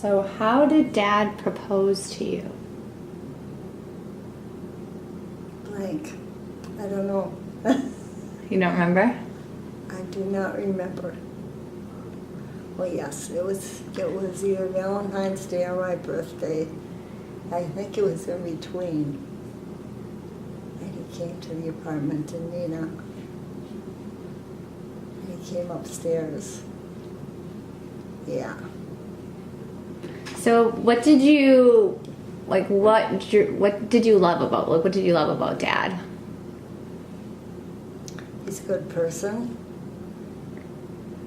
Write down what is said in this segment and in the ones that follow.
So how did Dad propose to you? Blank. I don't know. You don't remember? I do not remember. Well, yes, it was either Valentine's Day or my birthday. I think it was in between. And he came to the apartment in Neenah. And he came upstairs. Yeah. So what did you what did you love about what did you love about Dad? He's a good person.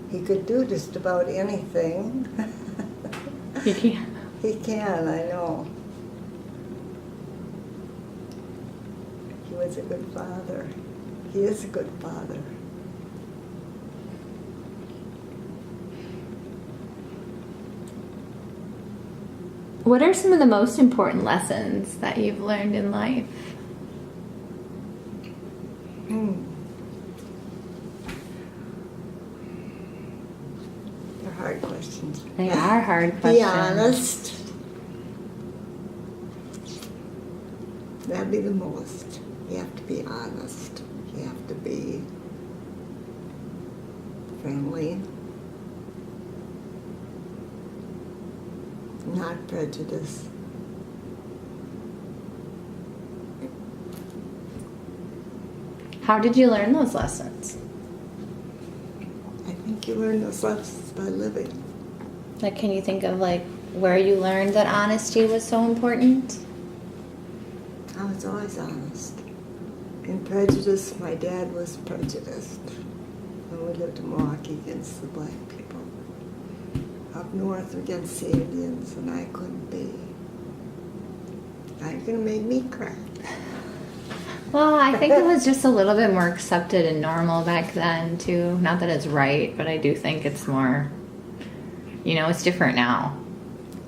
He could do just about anything. You can't. He can, I know. He was a good father. He is a good father. What are some of the most important lessons that you've learned in life? They're hard questions. They are hard questions. Be honest. That'd be the most. You have to be honest. You have to be friendly. Not prejudiced. How did you learn those lessons? I think you learn those lessons by living. Like, can you think of where you learned that honesty was so important? I was always honest. In prejudice, my dad was prejudiced. When we lived in Milwaukee against the black people. Up north against the Indians, and I couldn't be. Now you're going to make me cry. Well, I think it was just a little bit more accepted and normal back then, too. Not that it's right, but I do think it's more, it's different now.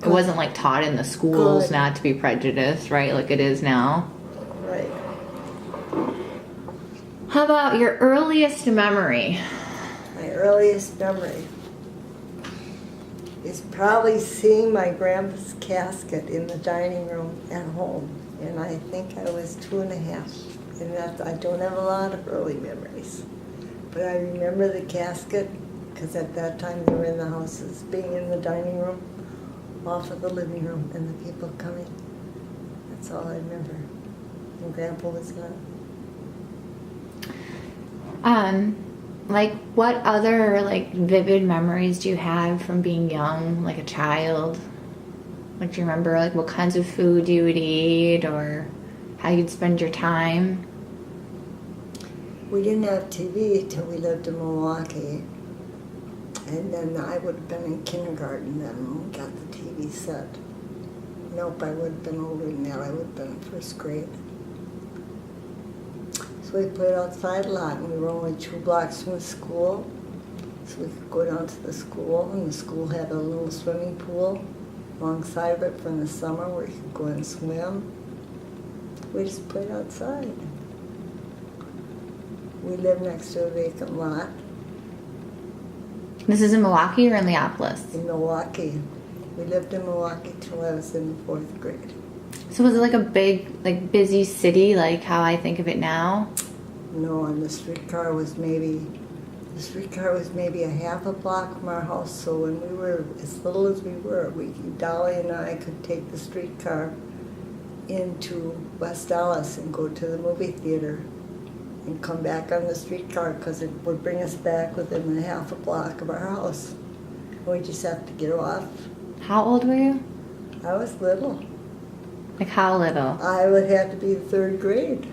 It wasn't taught in the schools not to be prejudiced, right? Like it is now. Right. How about your earliest memory? My earliest memory is probably seeing my grandpa's casket in the dining room at home. And I think I was 2.5. And I don't have a lot of early memories. But I remember the casket, because at that time they were in the houses, being in the dining room, off of the living room, and the people coming. That's all I remember. And Grandpa was gone. What other vivid memories do you have from being young, like a child? Do you remember what kinds of food you would eat or how you'd spend your time? We didn't have TV till we lived in Milwaukee. And then I would have been in kindergarten then when we got the TV set. Nope, I would have been older than that. I would have been in first grade. So we played outside a lot, and we were only 2 blocks from the school. So we could go down to the school, and the school had a little swimming pool alongside of it from the summer where you could go and swim. We just played outside. We lived next to a vacant lot. This is in Milwaukee or in Leopolis? In Milwaukee. We lived in Milwaukee till I was in 4th grade. So was it a big, busy city like how I think of it now? No, and the streetcar was maybe a half a block from our house. So when we were as little as we were, Dolly and I could take the streetcar into West Dallas and go to the movie theater and come back on the streetcar because it would bring us back within a half a block of our house. We just have to get off. How old were you? I was little. How little? I would have to be 3rd grade.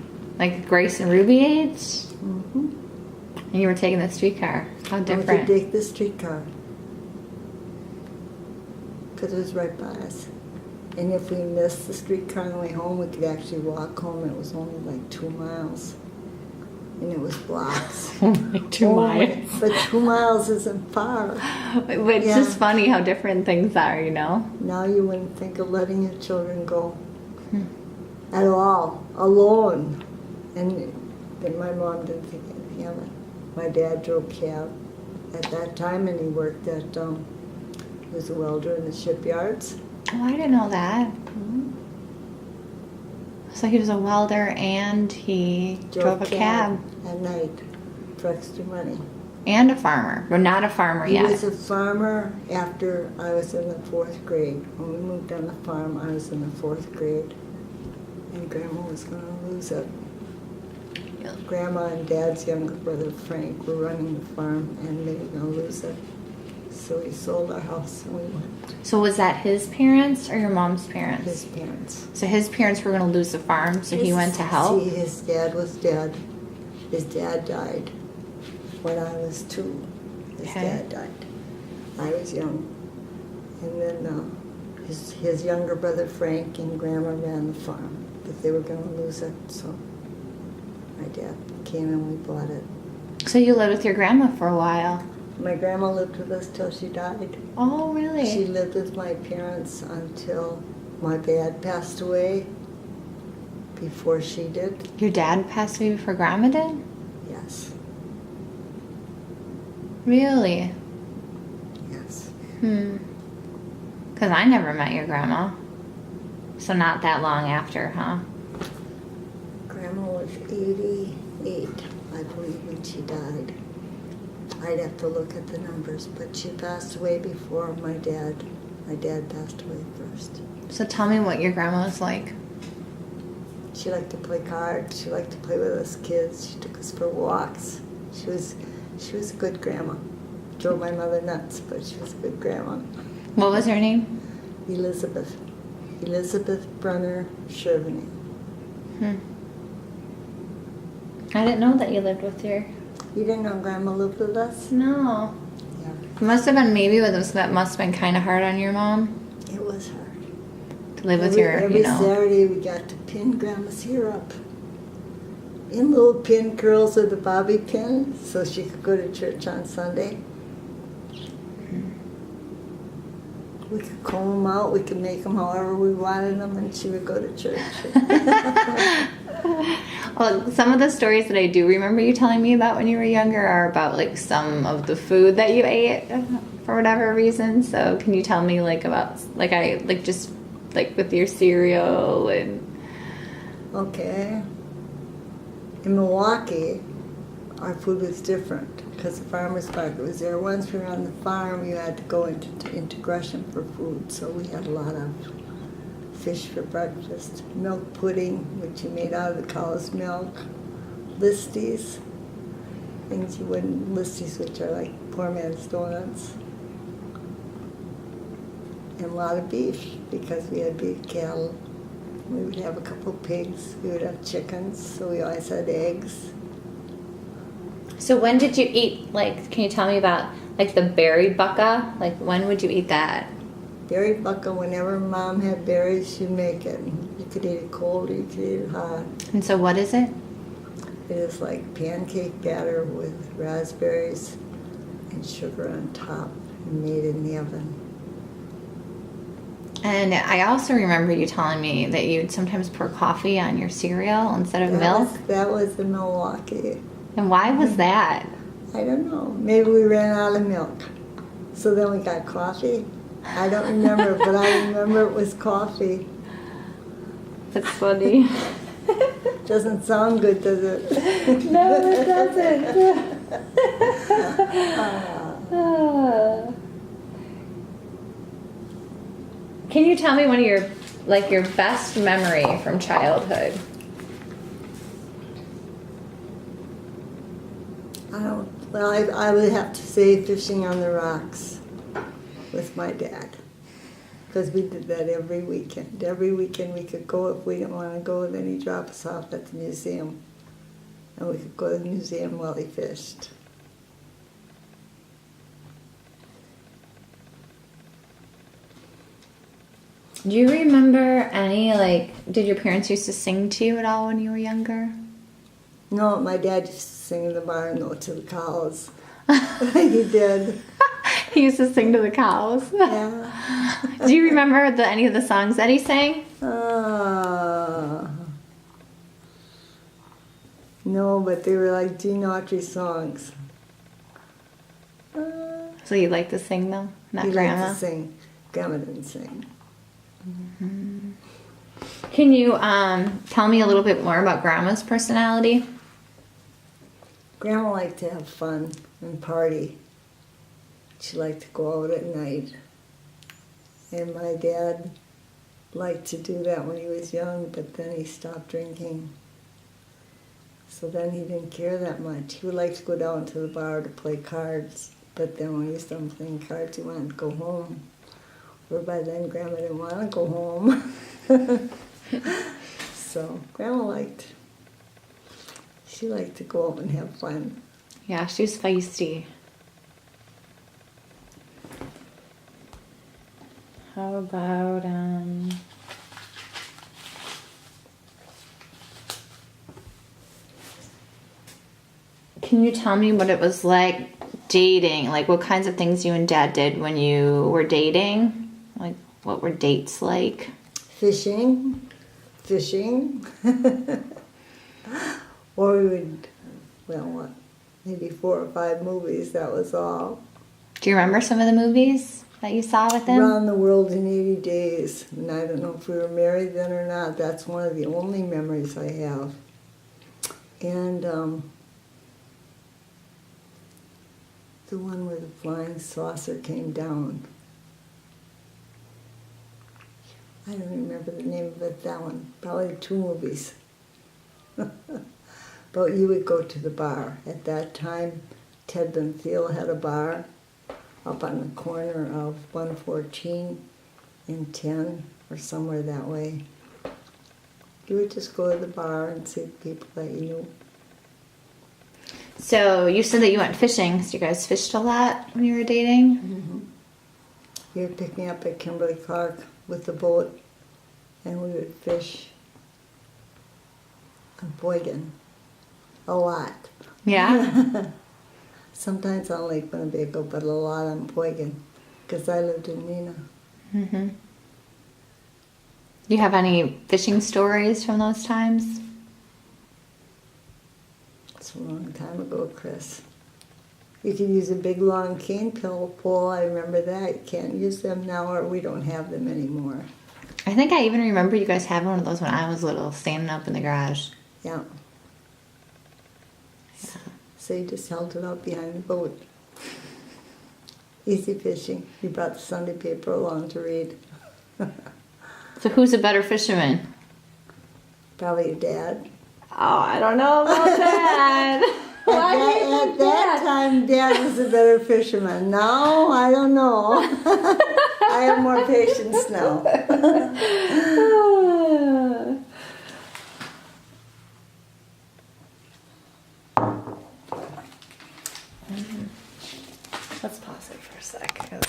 Grace and Ruby age? Mm-hmm. And you were taking the streetcar. How I different. would take the streetcar because it was right by us. And if we missed the streetcar on the way home, we could actually walk home, and it was only 2 miles. And it was blocks. 2 miles. But 2 miles isn't far. But it's just funny how different things are, Now you wouldn't think of letting your children go at all, alone. And then my mom didn't think anything of it. My dad drove cab at that time, and he worked at He was a welder in the shipyards. Oh, I didn't know that. So he was a welder and he drove a cab. At night for extra money. And a farmer. Well, not a farmer He yet. was a farmer after I was in the 4th grade. When we moved on the farm, I was in the 4th grade. And Grandma was going to lose it. Grandma and Dad's younger brother Frank were running the farm and they were going to lose it. So we sold our house and we went. So was that his parents or your mom's parents? His parents. So his parents were going to lose the farm, so he went to help? See, his dad was dead. His dad died when I was 2. His Okay. dad died. I was young. And then his younger brother Frank and Grandma ran the farm. But they were going to lose it, so my dad came and we bought it. So you lived with your grandma for a while? My grandma lived with us till she died. Oh, really? She lived with my parents until my dad passed away. Before she did, Your dad passed away before grandma did? yes, Really? yes. Because I never met your grandma. So not that long after, huh? Grandma was 88, I believe, when she died. I'd have to look at the numbers, but she passed away before my dad. My dad passed away first. So tell me what your grandma was like. She liked to play cards. She liked to play with us kids. She took us for walks. She was a good grandma. Drove my mother nuts, but she was a good grandma. What was her name? Elizabeth Brunner Shervany. I didn't know that you lived with your... You didn't know Grandma lived with us? No. Yeah. It must have been maybe with us. That must have been kind of hard on your mom It was hard. to live with your, Every Saturday we got to pin Grandma's hair up in little pin curls with a bobby pin so she could go to church on Sunday. We could comb them out, we could make them however we wanted them, and she would go to church. Well, some of the stories that I do remember you telling me about when you were younger are about like some of the food that you ate for whatever reason. So can you tell me like about just with your cereal and... Okay. In Milwaukee, our food was different because the farmer's market was there. Once we were on the farm, you had to go into Gresham for food, so we had a lot of fish for breakfast, milk pudding, which you made out of the cow's milk, listies, things you wouldn't, listies which are like poor man's donuts, and a lot of beef because we had beef cattle. We would have a couple pigs, we would have chickens, so we always had eggs. So when did you eat, can you tell me about the berry bucka? When would you eat that? Berry bucka, whenever Mom had berries, she'd make it. You could eat it cold or you could eat it hot. And so what is it? It is like pancake batter with raspberries and sugar on top and made in the oven. And I also remember you telling me that you'd sometimes pour coffee on your cereal instead of milk. That was in Milwaukee. And why was that? I don't know. Maybe we ran out of milk. So then we got coffee. I don't remember, but I remember it was coffee. That's funny. Doesn't sound good, does it? No, it doesn't. Can you tell me one of your best memory from childhood? I would have to say fishing on the rocks with my dad. Because we did that every weekend. Every weekend we could go. If we didn't want to go, then he'd drop us off at the museum. And we could go to the museum while he fished. Do you remember any, did your parents used to sing to you at all when you were younger? No, my dad used to sing in the barn, though, to the cows. He did. He used to sing to the cows. Yeah. Do you remember any of the songs that he sang? No, but they were like Gene Autry songs. So you like to sing though? Not He grandma? liked to sing. Grandma didn't sing. Can you tell me a little bit more about grandma's personality? Grandma liked to have fun and party. She liked to go out at night. And my dad liked to do that when he was young, but then he stopped drinking. So then he didn't care that much. He would like to go down to the bar to play cards, but then when he was done playing cards, he wanted to go home. Or by then, Grandma didn't want to go home. So Grandma she liked to go out and have fun. Yeah, she's feisty. How about can you tell me what it was like dating? Like what kinds of things you and Dad did when you were dating? Like what were dates like? Fishing. Or we would, maybe 4 or 5 movies, that was all. Do you remember some of the movies that you saw with him? Around the World in 80 Days. And I don't know if we were married then or not. That's one of the only memories I have. And the one where the flying saucer came down. I don't remember the name of it, that one. Probably 2 movies. But you would go to the bar. At that time, Tedman Field had a bar up on the corner of 114 and 10, or somewhere that way. You would just go to the bar and see the people that you knew. So you said that you went fishing. So you guys fished a lot when you were dating? Mm-hmm. You would pick me up at Kimberly Clark with the boat, and we would fish on Boygan a lot. Yeah? Sometimes on Lake Winnebago, but a lot on Boygan, because I lived in Neenah. Mm-hmm. Do you have any fishing stories from those times? It's a long time ago, Chris. You could use a big long cane pole, I remember that. You can't use them now, or we don't have them anymore. I think I even remember you guys having one of those when I was little, standing up in the garage. Yeah. So you just held it out behind the boat. Easy fishing. You brought the Sunday paper along to read. So who's a better fisherman? Probably your dad. Oh, I don't know about that. At that time, Dad was a better fisherman. Now, I don't know. I have more patience now. Let's pause it for a sec.